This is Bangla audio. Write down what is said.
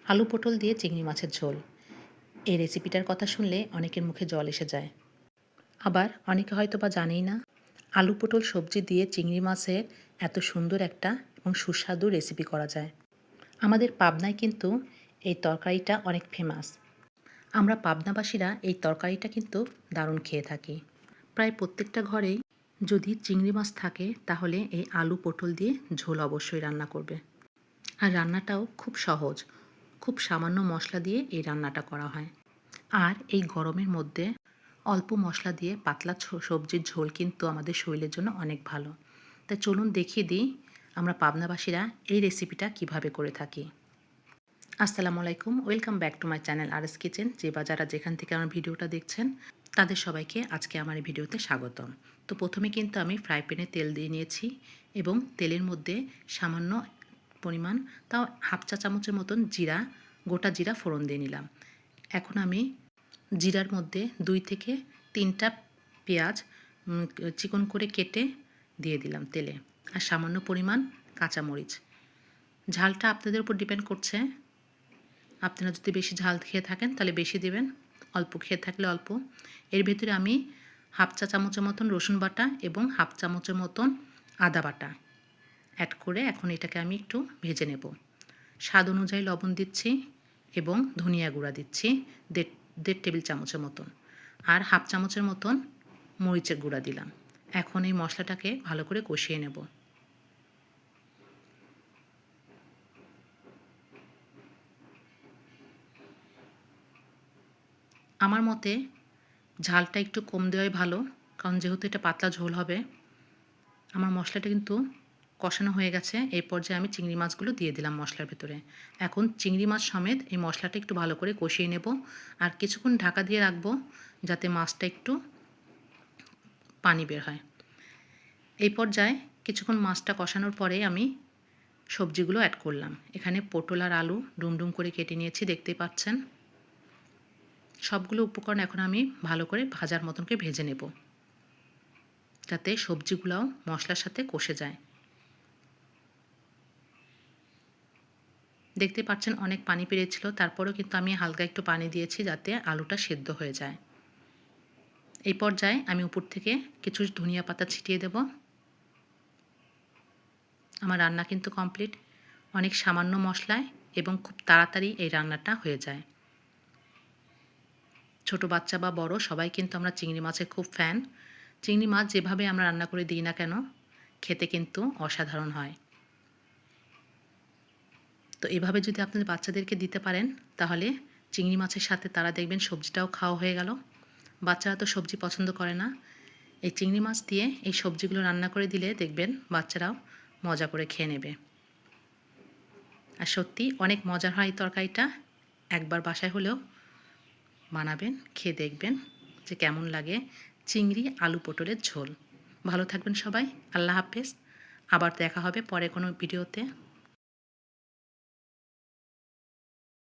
আলু পটল দিয়ে চিংড়ি মাছের ঝোল। এই রেসিপিটার কথা শুনলে অনেকের মুখে জল এসে যায়। আবার অনেকে হয়তো বা জানেই না আলু পটল সবজি দিয়ে চিংড়ি মাছের এত সুন্দর একটা এবং সুস্বাদু রেসিপি করা যায়। আমাদের পাবনায় কিন্তু এই তরকারিটা অনেক ফেমাস। আমরা পাবনাবাসীরা এই তরকারিটা কিন্তু দারুণ খেয়ে থাকি। প্রায় প্রত্যেকটা ঘরেই যদি চিংড়ি মাছ থাকে তাহলে এই আলু পটল দিয়ে ঝোল অবশ্যই রান্না করবে। আর রান্নাটাও খুব সহজ, খুব সামান্য মশলা দিয়ে এই রান্নাটা করা হয়। আর এই গরমের মধ্যে অল্প মশলা দিয়ে পাতলা সবজির ঝোল কিন্তু আমাদের শরীরের জন্য অনেক ভালো। তাই চলুন দেখিয়ে দিই আমরা পাবনাবাসীরা এই রেসিপিটা কিভাবে করে থাকি। আসসালামু আলাইকুম, welcome back to my channel RS kitchen. যে বা যারা যেখান থেকে আমার ভিডিওটা দেখছেন তাদের সবাইকে আজকে আমার এই ভিডিওতে স্বাগতম। তো প্রথমে কিন্তু আমি ফ্রাই প্যানে তেল দিয়ে নিয়েছি এবং তেলের মধ্যে সামান্য পরিমাণ, তাও হাফ চা চামচের মতন জিরা, গোটা জিরা ফোড়ন দিয়ে নিলাম। এখন আমি জিরার মধ্যে 2 থেকে 3টা পেঁয়াজ চিকন করে কেটে দিয়ে দিলাম তেলে, আর সামান্য পরিমাণ কাঁচামরিচ। ঝালটা আপনাদের উপর ডিপেন্ড করছে। আপনারা যদি বেশি ঝাল খেয়ে থাকেন তাহলে বেশি দেবেন, অল্প খেয়ে থাকলে অল্প। এর ভেতরে আমি হাফ চা চামচের মতন রসুন বাটা এবং হাফ চামচের মতন আদা বাটা অ্যাড করে এখন এটাকে আমি একটু ভেজে নেব। স্বাদ অনুযায়ী লবণ দিচ্ছি এবং ধনিয়া গুঁড়া দিচ্ছি 1.5 টেবিল চামচের মতন, আর হাফ চামচের মতন মরিচের গুঁড়া দিলাম। এখন এই মশলাটাকে ভালো করে কষিয়ে নেব। আমার মতে ঝালটা একটু কম দেওয়াই ভালো, কারণ যেহেতু এটা পাতলা ঝোল হবে। আমার মশলাটা কিন্তু কষানো হয়ে গেছে। এই পর্যায়ে আমি চিংড়ি মাছগুলো দিয়ে দিলাম মশলার ভেতরে। এখন চিংড়ি মাছ সমেত এই মশলাটা একটু ভালো করে কষিয়ে নেব, আর কিছুক্ষণ ঢাকা দিয়ে রাখবো যাতে মাছটা একটু পানি বের হয়। এই পর্যায়ে কিছুক্ষণ মাছটা কষানোর পরে আমি সবজিগুলো অ্যাড করলাম। এখানে পটল আর আলু ডুমডুম করে কেটে নিয়েছি, দেখতেই পাচ্ছেন। সবগুলো উপকরণ এখন আমি ভালো করে ভাজার মতন করে ভেজে নেব, যাতে সবজিগুলোও মশলার সাথে কষে যায়। দেখতে পাচ্ছেন অনেক পানি পেরিয়েছিল, তারপরেও কিন্তু আমি হালকা একটু পানি দিয়েছি যাতে আলুটা সেদ্ধ হয়ে যায়। এই পর্যায়ে আমি উপর থেকে কিছু ধনিয়া পাতা ছিটিয়ে দেব। আমার রান্না কিন্তু কমপ্লিট। অনেক সামান্য মশলায় এবং খুব তাড়াতাড়ি এই রান্নাটা হয়ে যায়। ছোট বাচ্চা বা বড় সবাই কিন্তু আমরা চিংড়ি মাছের খুব ফ্যান। চিংড়ি মাছ যেভাবে আমরা রান্না করে দিই না কেন, খেতে কিন্তু অসাধারণ হয়। তো এভাবে যদি আপনাদের বাচ্চাদেরকে দিতে পারেন তাহলে চিংড়ি মাছের সাথে তারা দেখবেন সবজিটাও খাওয়া হয়ে গেল। বাচ্চারা তো সবজি পছন্দ করে না, এই চিংড়ি মাছ দিয়ে এই সবজিগুলো রান্না করে দিলে দেখবেন বাচ্চারাও মজা করে খেয়ে নেবে। আর সত্যি অনেক মজার হয় এই তরকারিটা। একবার বাসায় হলেও বানাবেন, খেয়ে দেখবেন যে কেমন লাগে চিংড়ি আলু পটলের ঝোল। ভালো থাকবেন সবাই, আল্লাহ হাফেজ। আবার দেখা হবে পরে কোনো ভিডিওতে।